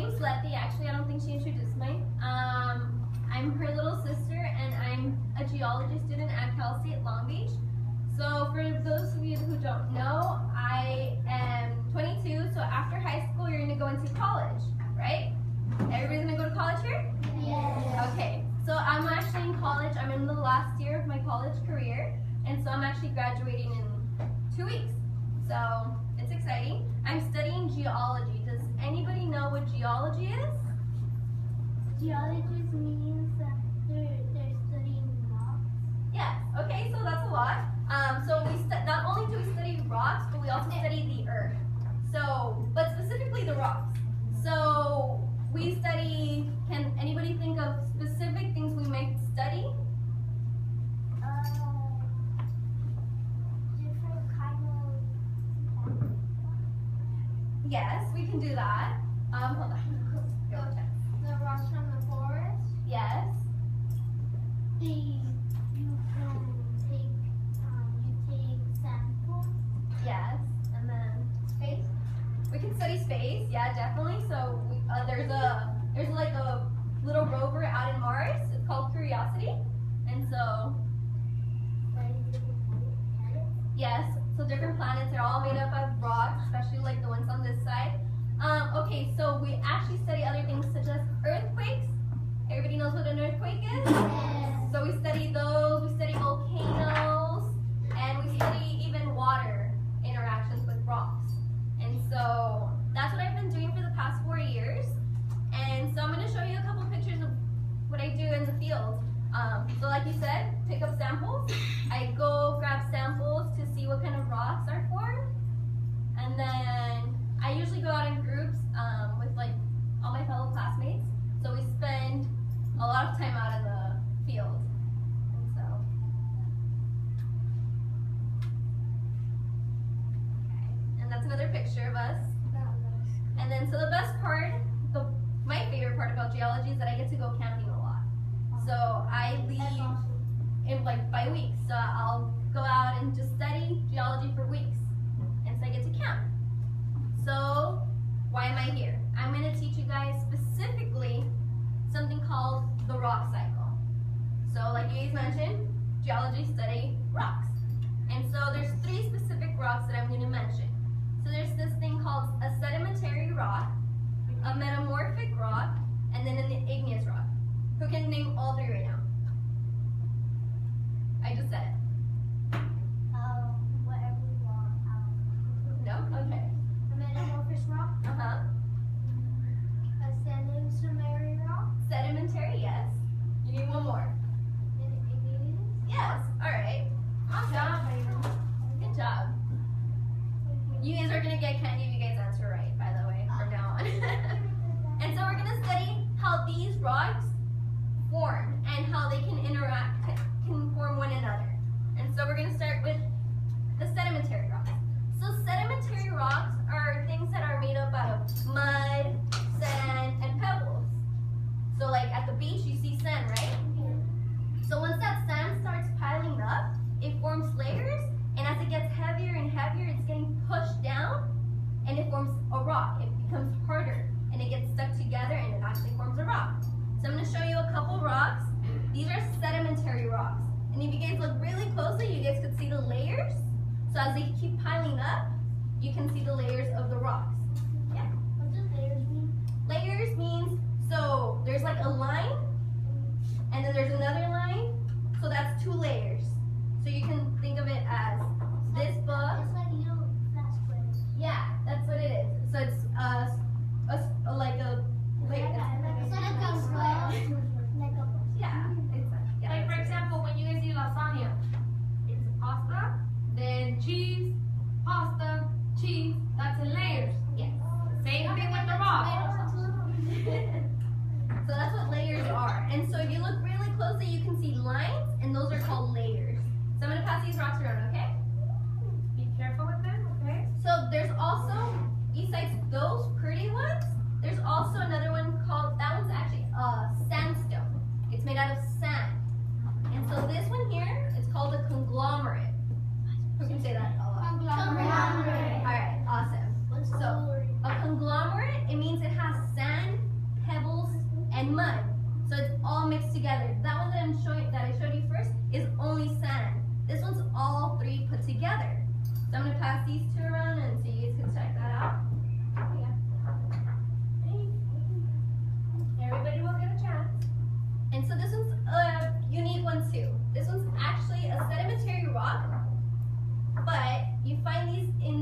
name's Letty. Actually, I don't think she introduced me. I'm her little sister, and I'm a geology student at Cal State Long Beach. So for those of you who don't know, I am 22, so after high school, you're gonna go into college, right? Everybody's gonna go to college here? Yes. Okay, so I'm actually in college. I'm in the last year of my college career, and so I'm actually graduating in 2 weeks. So it's exciting. I'm studying geology. Does anybody know what geology is? Geologist means that they're studying rocks. Yes. Okay, so that's a lot. So we not only do we study rocks, but we also study the earth. So, but specifically the rocks. So we study. Can anybody think of specific things we might study? Different kind of. Yes, we can do that. Hold on. Go check. The rocks from the forest. Yes. You take samples. Yes. And then Space. we can study space. Yeah, definitely. So there's like a little rover out in Mars. It's called Curiosity. And so yes, so different planets are all made up of rocks, especially like the ones on this side. Okay, so we actually study other things such as earthquakes. Everybody knows what an earthquake is? Yes. So we study those, we study volcanoes, and we study even water interactions with rocks. And so that's what I've been doing for the past 4 years. And so I'm going to show you a couple pictures of what I do in the field. So like you said, pick up samples. I go grab samples to see what kind of rocks are formed. And then I usually go out in groups with like all my fellow classmates. So we spend a lot of time out in the field. And so, okay. And that's another picture of us. And then so the best part, my favorite part about geology is that I get to go camping a lot. So I leave in like by weeks. So I'll go out and just study geology for weeks. And so I get to camp. So why am I here? I'm going to teach you guys specifically something called the rock cycle. So like you guys mentioned, geology study rocks. And so there's 3 specific rocks that I'm going to mention. So there's this thing called a sedimentary rock, a metamorphic rock, and then an igneous rock. Who can name all 3 right now? I just said it. Whatever you want. No? Okay. A metamorphosis rock. Uh-huh. A sedimentary rock. Sedimentary, yes. You need one more. An igneous. Yes. All right. Awesome. Good job. You guys are going to can't give you guys answer right, by the way, from now on. And so we're going to study how these rocks form and how they can interact, can form one another. And so we're going to start with the sedimentary rocks. So sedimentary rocks are things that are made up out of mud, sand, and pebbles. So like at the beach, you see sand, right? So once that sand starts piling up, it forms layers, and as it gets heavier and heavier, it's getting pushed down, and it forms a rock. It becomes harder, and it gets stuck together, and it actually forms a rock. So I'm going to show you a couple rocks. These are sedimentary rocks. And if you guys look really closely, you guys could see the layers. So as they keep pass these two around and so you guys can check that out. Yeah. Everybody will get a chance. And so this one's a unique one too. This one's actually a sedimentary rock, but you find these in